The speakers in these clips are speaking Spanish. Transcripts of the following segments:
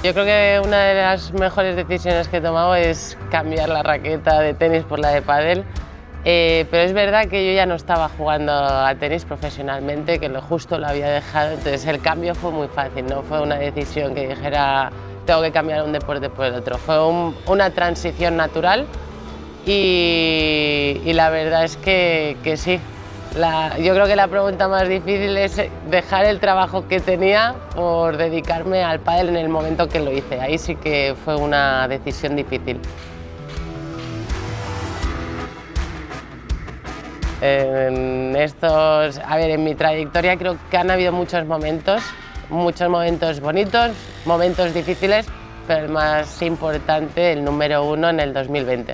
Yo creo que una de las mejores decisiones que he tomado es cambiar la raqueta de tenis por la de pádel. Pero es verdad que yo ya no estaba jugando a tenis profesionalmente, que lo justo lo había dejado, entonces el cambio fue muy fácil, no fue una decisión que dijera tengo que cambiar un deporte por el otro, fue una transición natural y la verdad es que sí. Yo creo que la pregunta más difícil es dejar el trabajo que tenía por dedicarme al pádel en el momento que lo hice, ahí sí que fue una decisión difícil. En mi trayectoria creo que han habido muchos momentos bonitos, momentos difíciles, pero el más importante, el número 1 en el 2020.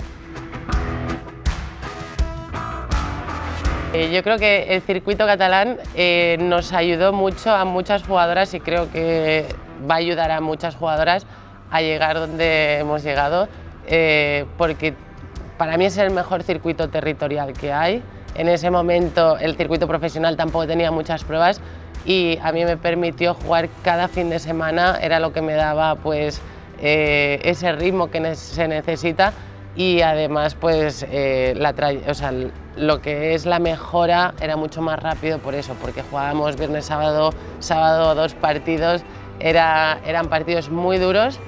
Yo creo que el circuito catalán nos ayudó mucho a muchas jugadoras y creo que va a ayudar a muchas jugadoras a llegar donde hemos llegado, porque para mí es el mejor circuito territorial que hay. En ese momento el circuito profesional tampoco tenía muchas pruebas y a mí me permitió jugar cada fin de semana, era lo que me daba pues, ese ritmo que se necesita y además pues, lo que es la mejora era mucho más rápido por eso, porque jugábamos viernes, sábado 2 partidos, eran partidos muy duros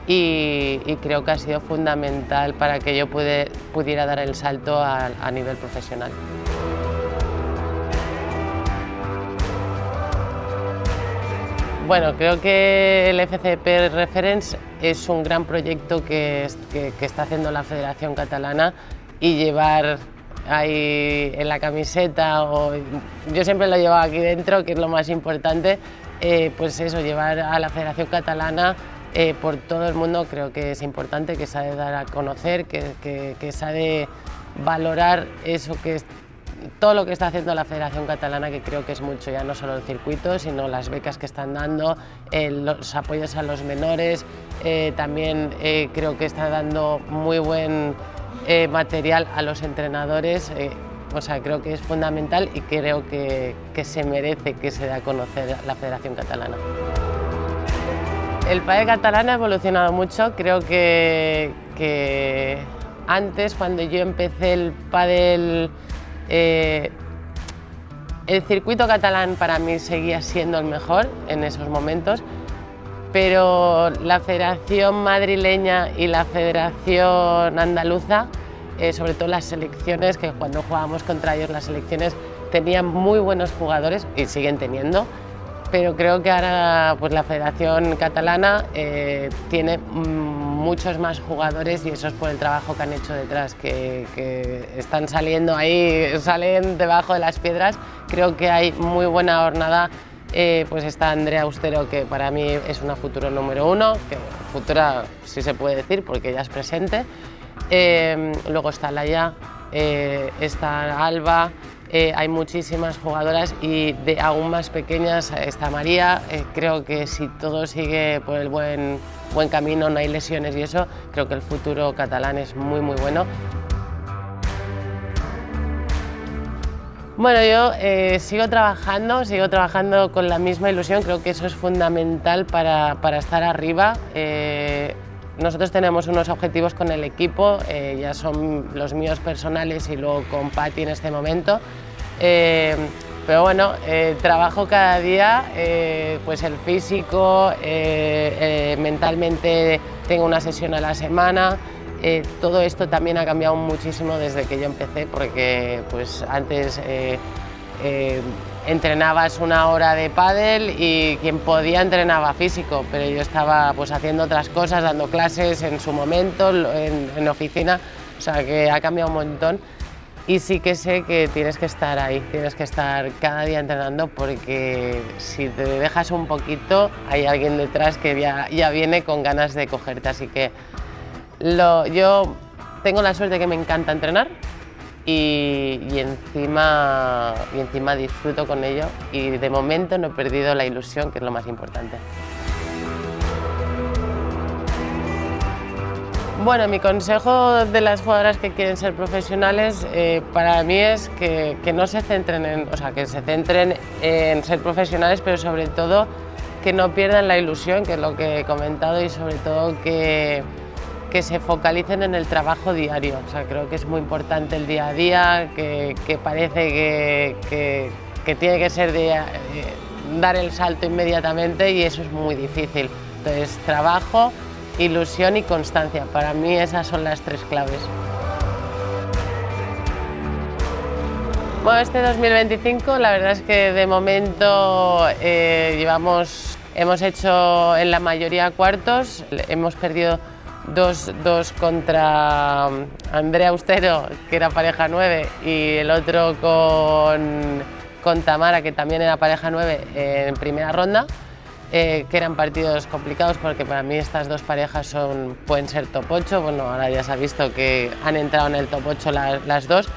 y creo que ha sido fundamental para que yo pudiera dar el salto a nivel profesional. Bueno, creo que el FCP Reference es un gran proyecto que está haciendo la Federación Catalana y llevar ahí en la camiseta, yo siempre lo llevo aquí dentro, que es lo más importante, pues eso, llevar a la Federación Catalana por todo el mundo creo que es importante, que se ha de dar a conocer, que se ha de valorar eso todo lo que está haciendo la Federación Catalana, que creo que es mucho, ya no solo el circuito, sino las becas que están dando, los apoyos a los menores, también creo que está dando muy buen material a los entrenadores, creo que es fundamental y creo que se merece que se dé a conocer la Federación Catalana. El pádel catalán ha evolucionado mucho, creo que antes, cuando yo empecé el pádel, el circuito catalán para mí seguía siendo el mejor en esos momentos, pero la Federación Madrileña y la Federación Andaluza, sobre todo las selecciones, que cuando jugábamos contra ellos las selecciones tenían muy buenos jugadores y siguen teniendo, pero creo que ahora pues, la Federación Catalana tiene muchos más jugadores y eso es por el trabajo que han hecho detrás, que están saliendo ahí, salen debajo de las piedras. Creo que hay muy buena jornada, pues está Andrea Austero, que para mí es una futuro número 1, que futura sí se puede decir porque ya es presente. Luego está Laia, está Alba, hay muchísimas jugadoras y de aún más pequeñas está María. Creo que si todo sigue por el buen camino, no hay lesiones y eso, creo que el futuro catalán es muy bueno. Bueno, yo sigo trabajando con la misma ilusión, creo que eso es fundamental para estar arriba. Nosotros tenemos unos objetivos con el equipo, ya son los míos personales y luego con Pati en este momento. Pero bueno, trabajo cada día, pues el físico, mentalmente tengo una sesión a la semana. Todo esto también ha cambiado muchísimo desde que yo empecé, porque pues antes entrenabas 1 hora de pádel y quien podía entrenaba físico, pero yo estaba pues haciendo otras cosas, dando clases en su momento, en oficina, o sea que ha cambiado un montón y sí que sé que tienes que estar ahí, tienes que estar cada día entrenando porque si te dejas un poquito hay alguien detrás que ya viene con ganas de cogerte, así que yo tengo la suerte que me encanta entrenar y encima disfruto con ello y de momento no he perdido la ilusión, que es lo más importante. Bueno, mi consejo de las jugadoras que quieren ser profesionales para mí es que no se centren que se centren en ser profesionales, pero sobre todo que no pierdan la ilusión, que es lo que he comentado, y sobre todo que se focalicen en el trabajo diario. O sea, creo que es muy importante el día a día, que parece que tiene que ser dar el salto inmediatamente, y eso es muy difícil. Entonces, trabajo, ilusión y constancia. Para mí esas son las tres claves. Bueno, este 2025 la verdad es que de momento hemos hecho en la mayoría cuartos, hemos perdido dos contra Andrea Austero, que era pareja 9, y el otro con Tamara, que también era pareja 9, en primera ronda, que eran partidos complicados porque para mí estas dos parejas pueden ser top 8, bueno, ahora ya se ha visto que han entrado en el top 8 las dos.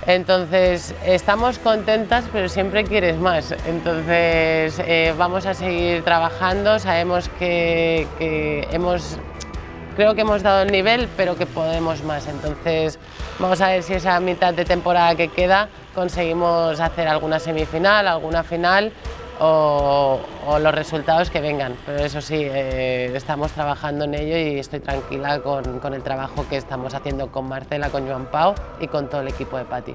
Entonces, estamos contentas, pero siempre quieres más. Entonces, vamos a seguir trabajando, sabemos creo que hemos dado el nivel, pero que podemos más. Entonces, vamos a ver si esa mitad de temporada que queda conseguimos hacer alguna semifinal, alguna final o los resultados que vengan. Pero eso sí, estamos trabajando en ello y estoy tranquila con el trabajo que estamos haciendo con Marcela, con Joan Pau y con todo el equipo de Pati.